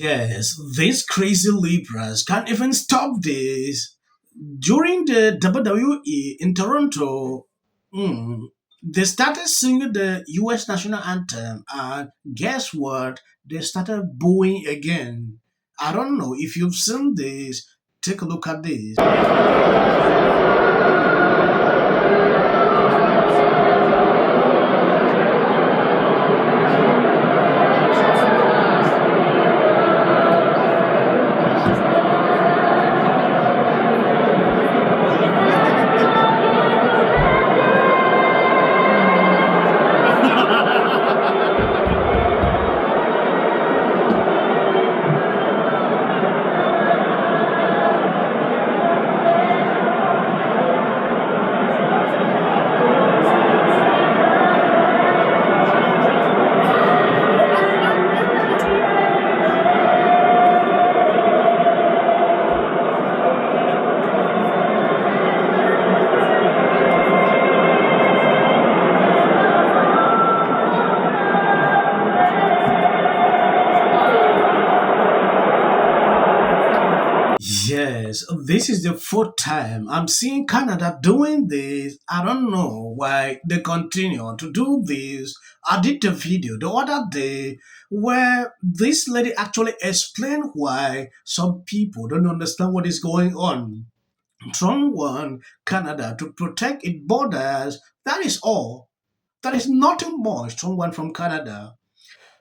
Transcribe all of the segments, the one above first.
Yes, these crazy Libras can't even stop this. During the WWE in Toronto, they started singing the US national anthem, and guess what? They started booing again. I don't know if you've seen this. Take a look at this. Yes, this is the fourth time I'm seeing Canada doing this. I don't know why they continue to do this. I did the video the other day where this lady actually explained why some people don't understand what is going on. Trump want Canada to protect its borders. That is all. That is nothing much Trump want from Canada.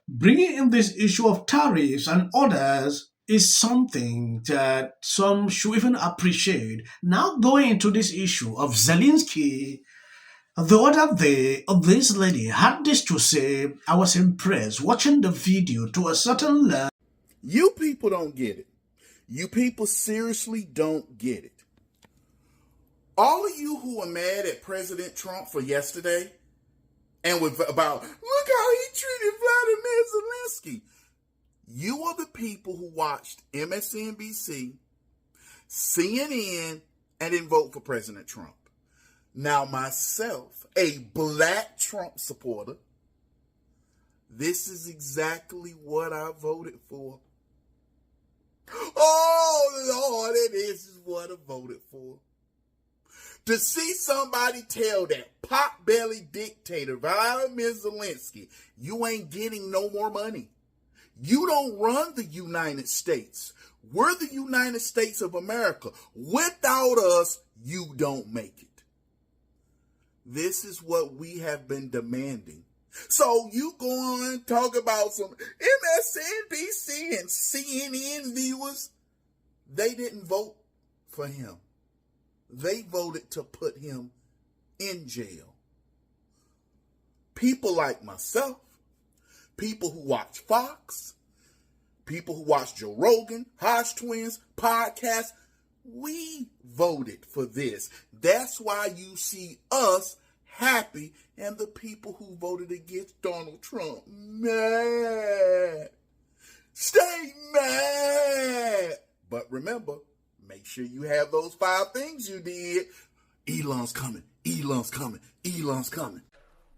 Bringing in this issue of tariffs and others is something that some should even appreciate. Now going into this issue of Zelensky, the other day, this lady had this to say. I was impressed watching the video to a certain level. You people don't get it. You people seriously don't get it. All of you who are mad at President Trump for yesterday and with about, look how he treated Volodymyr Zelensky. You are the people who watched MSNBC, CNN, and didn't vote for President Trump. Now, myself, a black Trump supporter, this is exactly what I voted for. Oh, Lord, this is what I voted for. To see somebody tell that pot-bellied dictator, Volodymyr Zelensky, you ain't getting no more money. You don't run the United States. We're the United States of America. Without us, you don't make it. This is what we have been demanding. So you go on and talk about some MSNBC and CNN viewers. They didn't vote for him. They voted to put him in jail. People like myself, people who watch Fox, people who watch Joe Rogan, Hodge Twins, podcasts, we voted for this. That's why you see us happy and the people who voted against Donald Trump mad. Stay mad. But remember, make sure you have those 5 things you did. Elon's coming. Elon's coming. Elon's coming.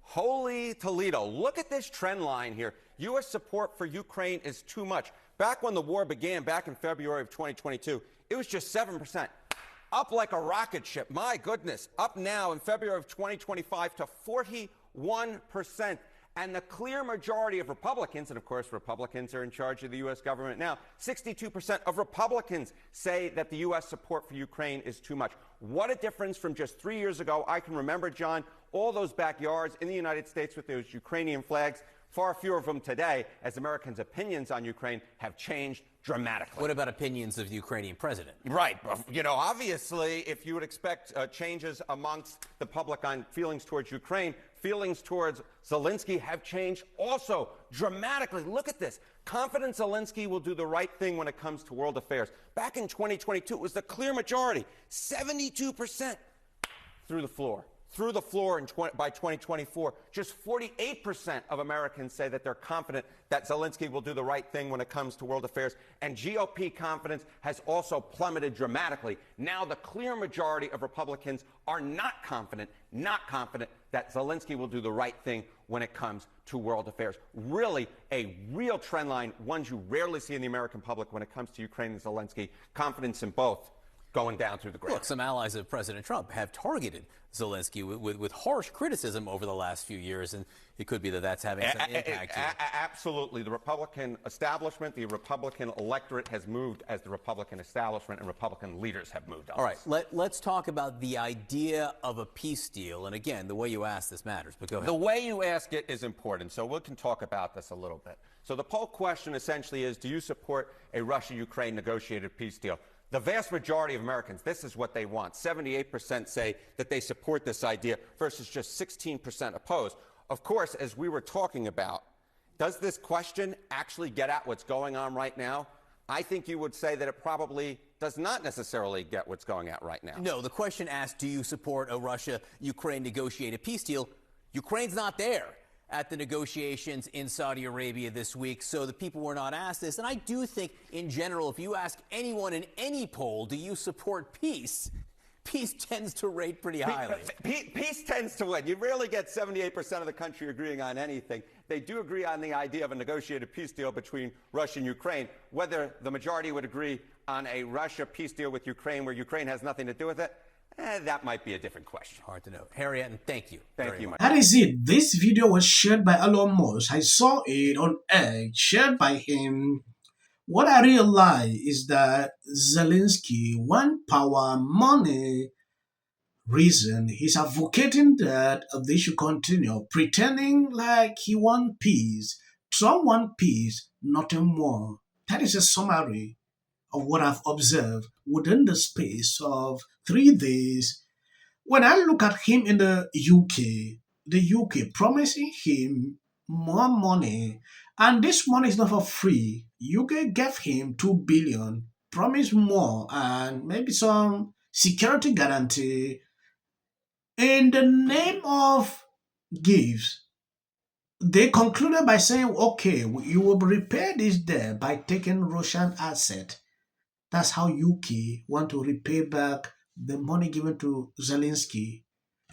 Holy Toledo. Look at this trend line here. U.S. support for Ukraine is too much. Back when the war began, back in February of 2022, it was just 7%. Up like a rocket ship. My goodness. Up now in February of 2025 to 41%. And the clear majority of Republicans, and of course Republicans are in charge of the U.S. government now, 62% of Republicans say that the U.S. support for Ukraine is too much. What a difference from just 3 years ago. I can remember, John, all those backyards in the United States with those Ukrainian flags. Far fewer of them today, as Americans' opinions on Ukraine have changed dramatically. What about opinions of the Ukrainian president? Right. You know, obviously, if you would expect changes amongst the public on feelings towards Ukraine, feelings towards Zelensky have changed also dramatically. Look at this. Confident Zelensky will do the right thing when it comes to world affairs. Back in 2022, it was the clear majority, 72% through the floor. Through the floor by 2024, just 48% of Americans say that they're confident that Zelensky will do the right thing when it comes to world affairs. And GOP confidence has also plummeted dramatically. Now the clear majority of Republicans are not confident that Zelensky will do the right thing when it comes to world affairs. Really a real trend line, ones you rarely see in the American public when it comes to Ukraine and Zelensky. Confidence in both going down through the ground. Look, some allies of President Trump have targeted Zelensky with harsh criticism over the last few years, and it could be that that's having some impact here. Absolutely. The Republican establishment, the Republican electorate has moved as the Republican establishment and Republican leaders have moved on. All right, let's talk about the idea of a peace deal. And again, the way you ask this matters, but go ahead. The way you ask it is important, so we can talk about this a little bit. So the poll question essentially is, do you support a Russia-Ukraine negotiated peace deal? The vast majority of Americans, this is what they want. 78% say that they support this idea versus just 16% oppose. Of course, as we were talking about, does this question actually get at what's going on right now? I think you would say that it probably does not necessarily get what's going on right now. No, the question asked, do you support a Russia-Ukraine negotiated peace deal? Ukraine's not there at the negotiations in Saudi Arabia this week, so the people were not asked this. And I do think, in general, if you ask anyone in any poll, do you support peace, peace tends to rate pretty highly. Peace tends to win. You rarely get 78% of the country agreeing on anything. They do agree on the idea of a negotiated peace deal between Russia and Ukraine. Whether the majority would agree on a Russia peace deal with Ukraine where Ukraine has nothing to do with it, that might be a different question. Hard to know. Harry, and thank you. Thank you, Mike. That is it. This video was shared by Elon Musk. I saw it on X, shared by him. What I realized is that Zelensky, one power, money reason, he's advocating that they should continue pretending like he wants peace. Trump wants peace, nothing more. That is a summary of what I've observed within the space of 3 days. When I look at him in the UK promising him more money, and this money is not for free. UK gave him $2 billion, promised more, and maybe some security guarantee. In the name of gifts, they concluded by saying, okay, you will repay this debt by taking Russian asset. That's how UK want to repay back the money given to Zelensky.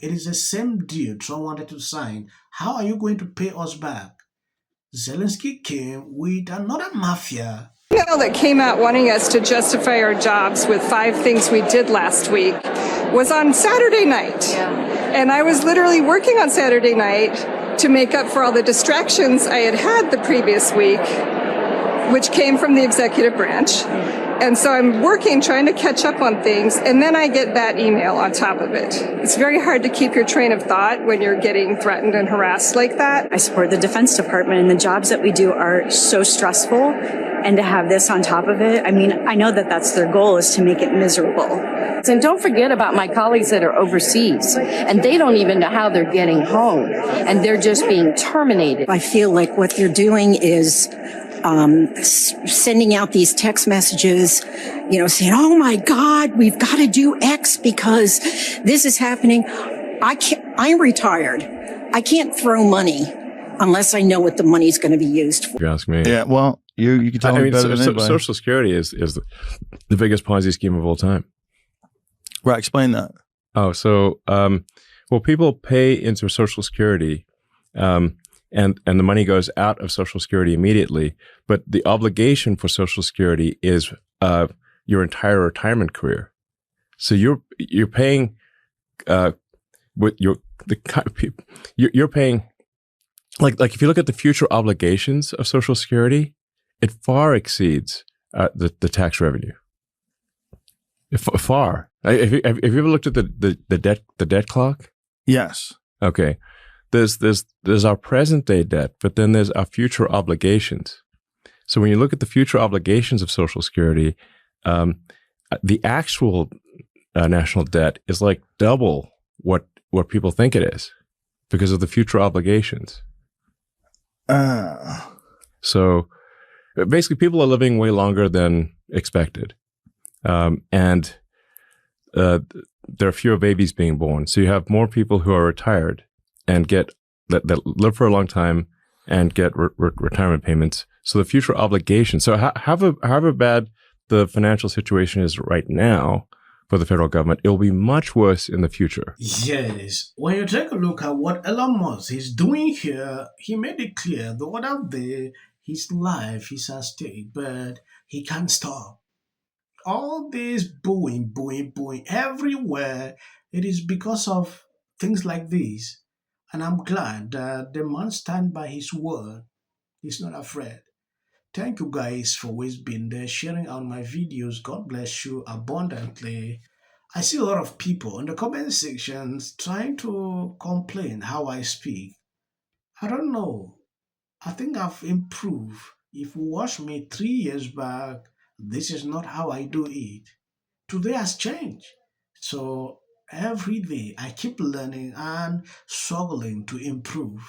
It is the same deal Trump wanted to sign. How are you going to pay us back? Zelensky came with another mafia. Email that came out wanting us to justify our jobs with 5 things we did last week was on Saturday night. And I was literally working on Saturday night to make up for all the distractions I had the previous week, which came from the executive branch. And so I'm working, trying to catch up on things, and then I get that email on top of it. It's very hard to keep your train of thought when you're getting threatened and harassed like that. I support the Defense Department, and the jobs that we do are so stressful, and to have this on top of it, I mean, I know that that's their goal, is to make it miserable. And don't forget about my colleagues that are overseas, and they don't even know how they're getting home, and they're just being terminated. I feel like what they're doing is sending out these text messages, you know, saying, oh my God, we've got to do X because this is happening. I'm retired. I can't throw money unless I know what the money's going to be used for. If you ask me. Yeah, well, you can tell me better than anybody. Social Security is the biggest Ponzi scheme of all time. Right, explain that. Oh, so, well, people pay into Social Security, and the money goes out of Social Security immediately, but the obligation for Social Security is your entire retirement career. So you're paying with you're paying like if you look at the future obligations of Social Security, it far exceeds the tax revenue. Far. Have you ever looked at the debt clock? Yes. Okay. there's our present day debt, but then there's our future obligations. So when you look at the future obligations of Social Security, the actual national debt is like double what people think it is because of the future obligations. So basically, people are living way longer than expected, and there are fewer babies being born. So you have more people who are retired and that live for a long time and get retirement payments. So the future obligations. So however bad the financial situation is right now for the federal government, it will be much worse in the future. Yes. When you take a look at what Elon Musk is doing here, he made it clear that what out there, his life is at stake, but he can't stop. All this booing everywhere, it is because of things like this. And I'm glad that the man stand by his word. He's not afraid. Thank you guys for always being there, sharing out my videos. God bless you abundantly. I see a lot of people in the comment sections trying to complain how I speak. I don't know. I think I've improved. If you watch me 3 years back, this is not how I do it. Today has changed. So every day I keep learning and struggling to improve.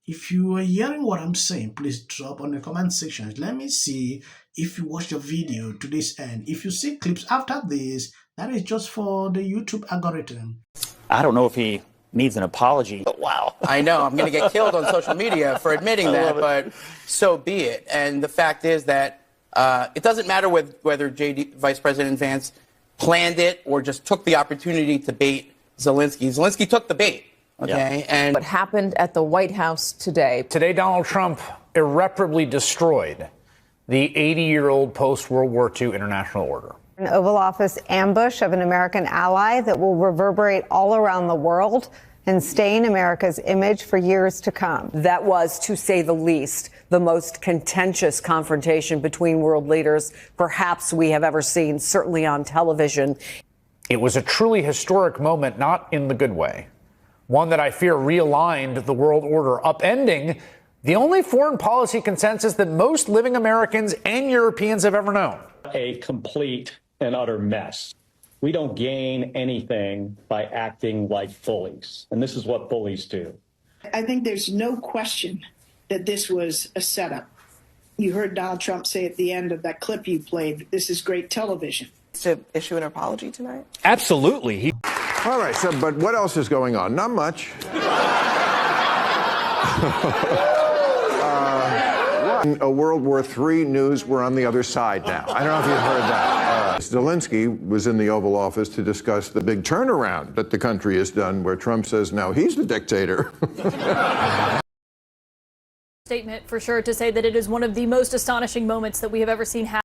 If you are hearing what I'm saying, please drop on the comment section. Let me see if you watch the video to this end. If you see clips after this, that is just for the YouTube algorithm. I don't know if he needs an apology. But wow. I know. I'm going to get killed on social media for admitting that, but so be it. And the fact is that it doesn't matter whether Vice President Vance planned it or just took the opportunity to bait Zelensky. Zelensky took the bait. Okay. Yeah. And what happened at the White House today? Today, Donald Trump irreparably destroyed the 80-year-old post-World War II international order. An Oval Office ambush of an American ally that will reverberate all around the world and stain America's image for years to come. That was, to say the least, the most contentious confrontation between world leaders perhaps we have ever seen, certainly on television. It was a truly historic moment, not in the good way. One that I fear realigned the world order, upending the only foreign policy consensus that most living Americans and Europeans have ever known. A complete and utter mess. We don't gain anything by acting like bullies. And this is what bullies do. I think there's no question that this was a setup. You heard Donald Trump say at the end of that clip you played, this is great television. To issue an apology tonight? Absolutely. All right, so, but what else is going on? Not much. A World War III news, we're on the other side now. I don't know if you've heard that. Zelensky was in the Oval Office to discuss the big turnaround that the country has done, where Trump says now he's the dictator. Statement for sure to say that it is one of the most astonishing moments that we have ever seen happen.